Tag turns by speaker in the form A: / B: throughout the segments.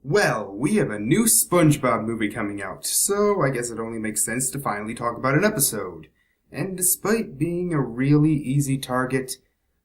A: Well, we have a new Spongebob movie coming out, so I guess it only makes sense to finally talk about an episode. And despite being a really easy target,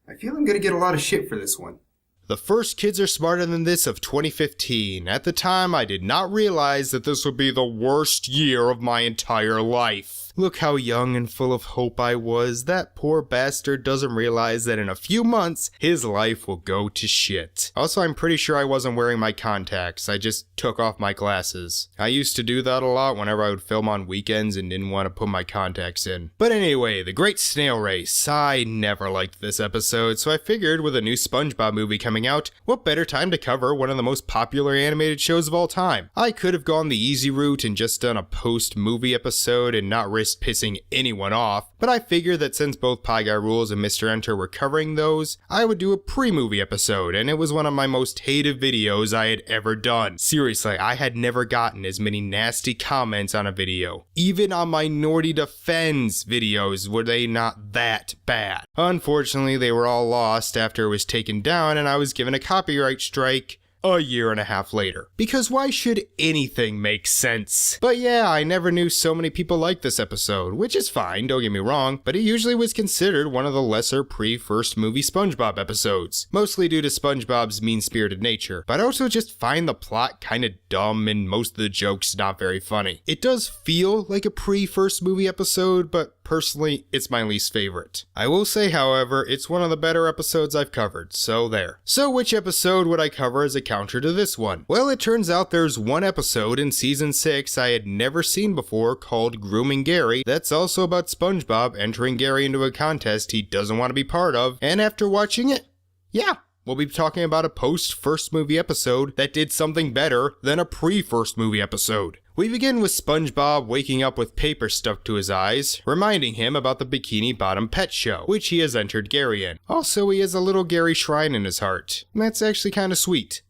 A: I feel I'm gonna get a lot of shit for this one.
B: The first Kids Are Smarter Than This of 2015. At the time, I did not realize that this would be the worst year of my entire life. Look how young and full of hope I was. That poor bastard doesn't realize that in a few months, his life will go to shit. Also, I'm pretty sure I wasn't wearing my contacts. I just took off my glasses. I used to do that a lot whenever I would film on weekends and didn't want to put my contacts in. But anyway, The Great Snail Race. I never liked this episode, so I figured with a new SpongeBob movie coming out, what better time to cover one of the most popular animated shows of all time? I could have gone the easy route and just done a post-movie episode and not risk pissing anyone off, but I figured that since both Pie Guy Rules and Mr. Enter were covering those, I would do a pre-movie episode, and it was one of my most hated videos I had ever done. Seriously, I had never gotten as many nasty comments on a video. Even on my Norty Defends videos were they not that bad. Unfortunately, they were all lost after it was taken down and I was given a copyright strike a year and a half later. Because why should anything make sense? But yeah, I never knew so many people liked this episode, which is fine, don't get me wrong, but it usually was considered one of the lesser pre-first movie SpongeBob episodes, mostly due to SpongeBob's mean-spirited nature, but I also just find the plot kinda dumb and most of the jokes not very funny. It does feel like a pre-first movie episode, but personally, it's my least favorite. I will say, however, it's one of the better episodes I've covered, so there. So which episode would I cover as a counter to this one? Well, it turns out there's one episode in season 6 I had never seen before called Grooming Gary that's also about SpongeBob entering Gary into a contest he doesn't want to be part of, and after watching it, yeah, we'll be talking about a post-first movie episode that did something better than a pre-first movie episode. We begin with SpongeBob waking up with paper stuck to his eyes, reminding him about the Bikini Bottom pet show, which he has entered Gary in. Also, he has a little Gary shrine in his heart. That's actually kinda sweet.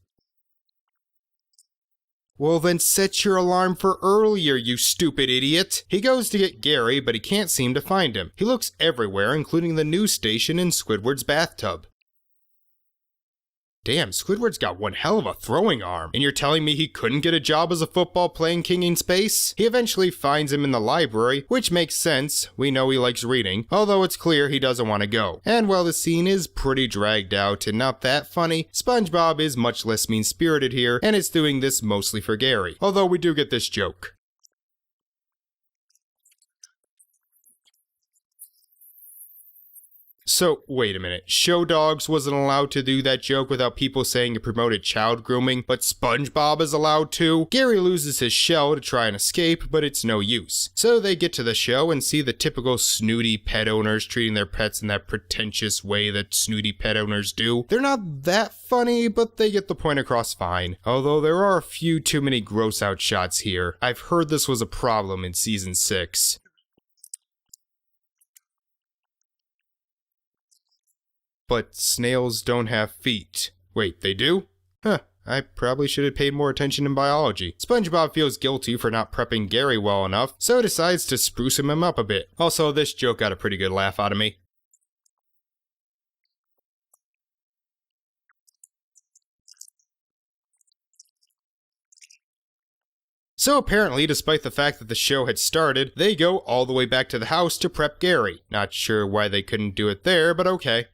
B: Well then set your alarm for earlier, you stupid idiot! He goes to get Gary, but he can't seem to find him. He looks everywhere, including the news station and Squidward's bathtub. Damn, Squidward's got one hell of a throwing arm. And you're telling me he couldn't get a job as a football playing king in space? He eventually finds him in the library, which makes sense. We know he likes reading, although it's clear he doesn't want to go. And while the scene is pretty dragged out and not that funny, SpongeBob is much less mean-spirited here, and is doing this mostly for Gary. Although we do get this joke. So, wait a minute, Show Dogs wasn't allowed to do that joke without people saying it promoted child grooming, but SpongeBob is allowed to? Gary loses his shell to try and escape, but it's no use. So they get to the show and see the typical snooty pet owners treating their pets in that pretentious way that snooty pet owners do. They're not that funny, but they get the point across fine. Although there are a few too many gross out shots here. I've heard this was a problem in season 6. But snails don't have feet. Wait, they do? Huh, I probably should have paid more attention in biology. SpongeBob feels guilty for not prepping Gary well enough, so decides to spruce him up a bit. Also, this joke got a pretty good laugh out of me. So apparently, despite the fact that the show had started, they go all the way back to the house to prep Gary. Not sure why they couldn't do it there, but okay.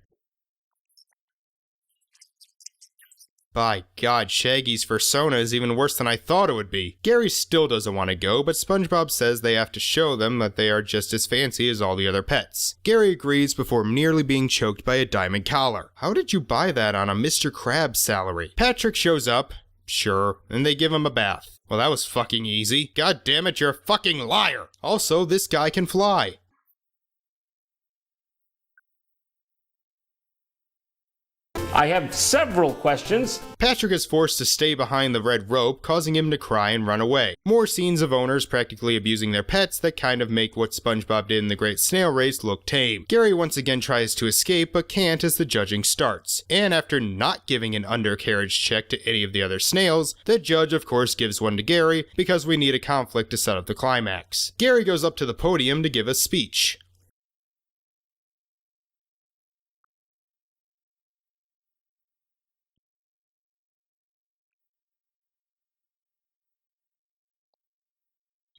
B: By God, Shaggy's persona is even worse than I thought it would be. Gary still doesn't want to go, but SpongeBob says they have to show them that they are just as fancy as all the other pets. Gary agrees before nearly being choked by a diamond collar. How did you buy that on a Mr. Krabs salary? Patrick shows up, sure, and they give him a bath. Well, that was fucking easy. God damn it, you're a fucking liar! Also, this guy can fly.
C: I have several questions.
B: Patrick is forced to stay behind the red rope, causing him to cry and run away. More scenes of owners practically abusing their pets that kind of make what SpongeBob did in the Great Snail Race look tame. Gary once again tries to escape, but can't as the judging starts. And after not giving an undercarriage check to any of the other snails, the judge of course gives one to Gary, because we need a conflict to set up the climax. Gary goes up to the podium to give a speech.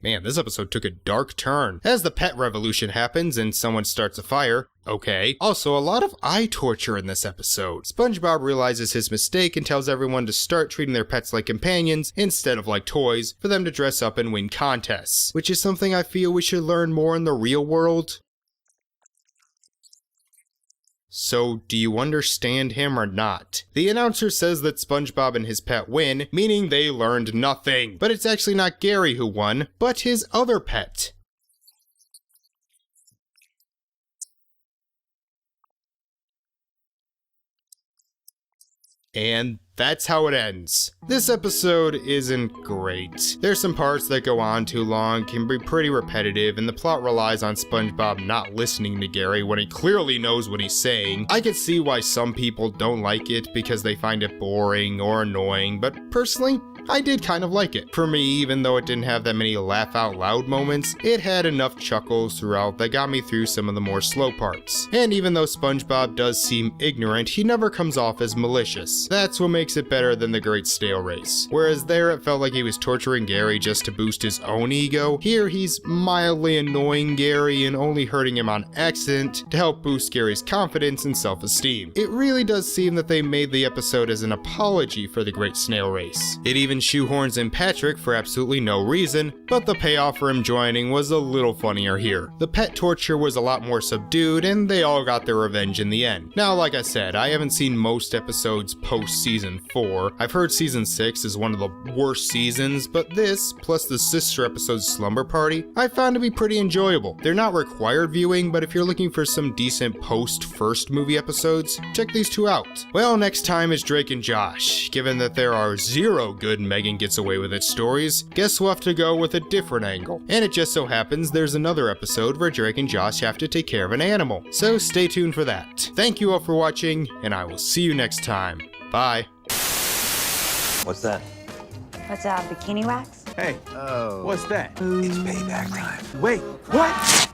B: Man, this episode took a dark turn. As the pet revolution happens and someone starts a fire. Okay. Also, a lot of eye torture in this episode. SpongeBob realizes his mistake and tells everyone to start treating their pets like companions instead of like toys for them to dress up and win contests, which is something I feel we should learn more in the real world. So, do you understand him or not? The announcer says that SpongeBob and his pet win, meaning they learned nothing. But it's actually not Gary who won, but his other pet. And that's how it ends. This episode isn't great. There's some parts that go on too long, can be pretty repetitive, and the plot relies on SpongeBob not listening to Gary when he clearly knows what he's saying. I could see why some people don't like it because they find it boring or annoying, but personally, I did kind of like it. For me, even though it didn't have that many laugh out loud moments, it had enough chuckles throughout that got me through some of the more slow parts. And even though SpongeBob does seem ignorant, he never comes off as malicious. That's what makes it better than the Great Snail Race. Whereas there it felt like he was torturing Gary just to boost his own ego, here he's mildly annoying Gary and only hurting him on accident to help boost Gary's confidence and self-esteem. It really does seem that they made the episode as an apology for the Great Snail Race. It even shoehorns in Patrick for absolutely no reason, but the payoff for him joining was a little funnier here. The pet torture was a lot more subdued and they all got their revenge in the end. Now, like I said, I haven't seen most episodes post season 4. I've heard season 6 is one of the worst seasons, but this, plus the sister episode Slumber Party, I found to be pretty enjoyable. They're not required viewing, but if you're looking for some decent post first movie episodes, check these two out. Well, next time is Drake and Josh. Given that there are 0 good Megan Gets Away With It stories, guess we'll have to go with a different angle. And it just so happens there's another episode where Drake and Josh have to take care of an animal. So stay tuned for that. Thank you all for watching, and I will see you next time. Bye.
D: What's that?
E: What's bikini wax?
F: Hey, what's that?
D: It's payback time.
F: Wait, what?